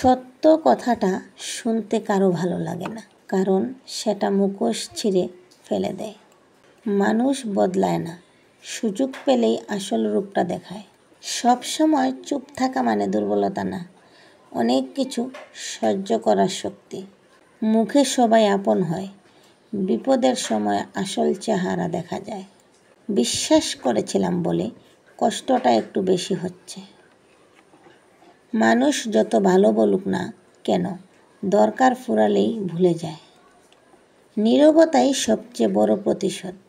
সত্য কথাটা শুনতে কারো ভালো লাগে না, কারণ সেটা মুখোশ ছিঁড়ে ফেলে দেয়। মানুষ বদলায় না, সুযোগ পেলেই আসল রূপটা দেখায়। সব সময় চুপ থাকা মানে দুর্বলতা না, অনেক কিছু সহ্য করার শক্তি। মুখে সবাই আপন হয়, বিপদের সময় আসল চেহারা দেখা যায়। বিশ্বাস করেছিলাম বলে কষ্টটা একটু বেশি হচ্ছে। মানুষ যত ভালো বলুক না কেন, দরকার ফুরালেই ভুলে যায়। নীরবতাই সবচেয়ে বড় প্রতিশোধ।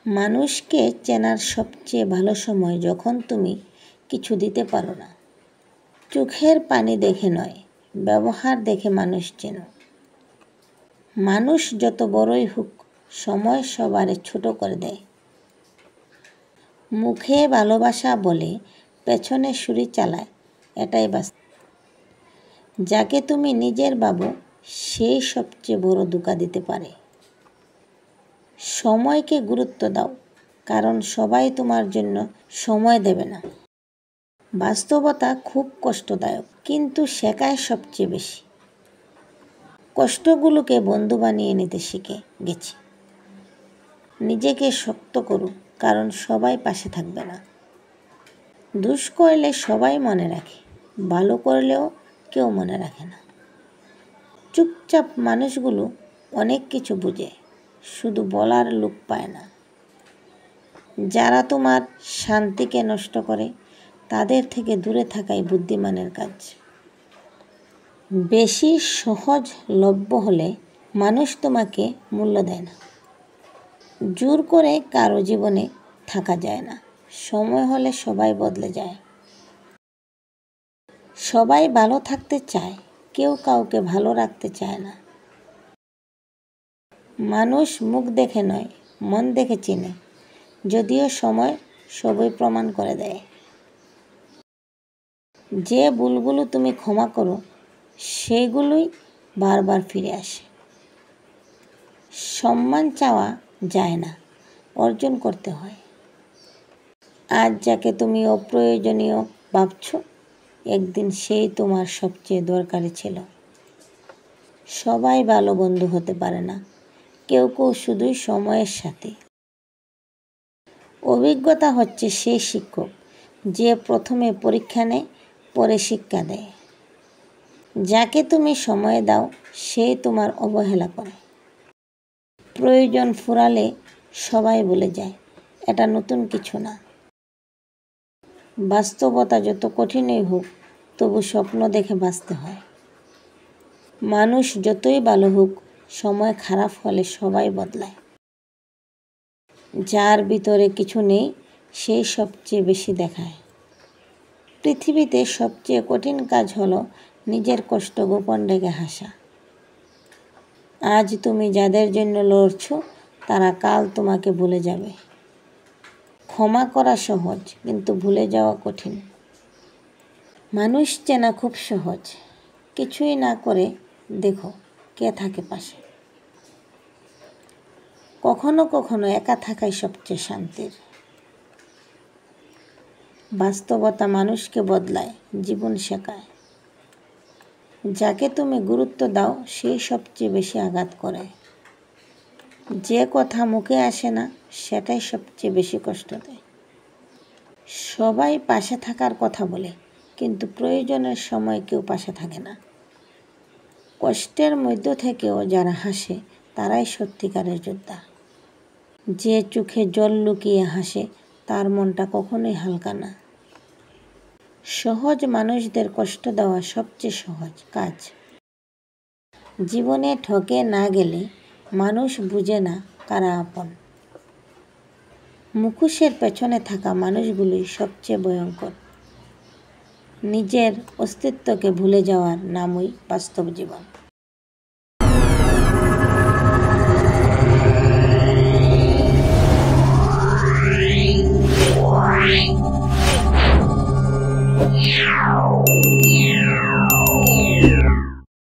মানুষকে চেনার সবচেয়ে ভালো সময় যখন তুমি কিছু দিতে পারো না। চোখের পানি দেখে নয়, ব্যবহার দেখে মানুষ চেনো। মানুষ যত বড়ই হোক, সময় সবারে ছোট করে দেয়। মুখে ভালোবাসা বলে পেছনে ছুরি চালায়, এটাই বাস্তব। যাকে তুমি নিজের ভাবো সেই সবচেয়ে বড় ধোঁকা দিতে পারে। সময়কে গুরুত্ব দাও, কারণ সবাই তোমার জন্য সময় দেবে না। বাস্তবতা খুব কষ্টদায়ক, কিন্তু শেখায় সবচেয়ে বেশি। কষ্টগুলোকে বন্ধু বানিয়ে নিতে শিখে গেছি। নিজেকে শক্ত করো, কারণ সবাই পাশে থাকবে না। দোষ করলে সবাই মনে রাখে, ভালো করলেও কেউ মনে রাখে না। চুপচাপ মানুষগুলো অনেক কিছু বুঝে, শুধু বলার লোক পায় না। যারা তোমার শান্তিকে নষ্ট করে, তাদের থেকে দূরে থাকাই বুদ্ধিমানের কাজ। বেশি সহজলভ্য হলে মানুষ তোমাকে মূল্য দেয় না। জোর করে কারো জীবনে থাকা যায় না। সময় হলে সবাই বদলে যায়। সবাই ভালো থাকতে চায়, কেউ কাউকে ভালো রাখতে চায় না। মানুষ মুখ দেখে নয়, মন দেখে চেনে, যদিও সময় সবই প্রমাণ করে দেয়। যে ভুলগুলো তুমি ক্ষমা করো, সেগুলোই বারবার ফিরে আসে। সম্মান চাওয়া যায় না, অর্জন করতে হয়। আজ যাকে তুমি অপ্রয়োজনীয় ভাবছো, একদিন সেই তোমার সবচেয়ে দরকারি ছিল। সবাই ভালো বন্ধু হতে পারে না, কেউ কেউ শুধুই সময়ের সাথে। অভিজ্ঞতা হচ্ছে সেই শিক্ষক যে প্রথমে পরীক্ষা নেয়, পরে শিক্ষা দেয়। যাকে তুমি সময় দাও, সে তোমার অবহেলা করে। প্রয়োজন ফুরালে সবাই ভুলে যায়, এটা নতুন কিছু না। বাস্তবতা যত কঠিনই হোক, তবু স্বপ্ন দেখে বাঁচতে হয়। মানুষ যতই ভালো হোক, সময় খারাপ হলে সবাই বদলায়। যার ভিতরে কিছু নেই, সেই সবচেয়ে বেশি দেখায়। পৃথিবীতে সবচেয়ে কঠিন কাজ হলো নিজের কষ্ট গোপন রেখে হাসা। আজ তুমি যাদের জন্য লড়ছো, তারা কাল তোমাকে ভুলে যাবে। ক্ষমা করা সহজ, কিন্তু ভুলে যাওয়া কঠিন। মানুষ চেনা খুব সহজ, কিছুই না করে দেখো কে থাকে পাশে। কখনো কখনো একা থাকাই সবচেয়ে শান্তির। বাস্তবতা মানুষকে বদলায়, জীবন শেখায়। যাকে তুমি গুরুত্ব দাও, সেই সবচেয়ে বেশি আঘাত করে। যে কথা মুখে আসে না, সেটাই সবচেয়ে বেশি কষ্ট দেয়। সবাই পাশে থাকার কথা বলে, কিন্তু প্রয়োজনের সময় কেউ পাশে থাকে না। কষ্টের মধ্য থেকেও যারা হাসে, তারাই সত্যিকারের যোদ্ধা। যে চোখে জল লুকিয়ে হাসে, তার মনটা কখনোই হালকা না। সহজ মানুষদের কষ্ট দেওয়া সবচেয়ে সহজ কাজ। জীবনে ঠকে না গেলে মানুষ বুঝে না কারা আপন। মুখোশের পেছনে থাকা মানুষগুলোই সবচেয়ে ভয়ঙ্কর। নিজের অস্তিত্বকে ভুলে যাওয়ার নামই বাস্তব জীবন।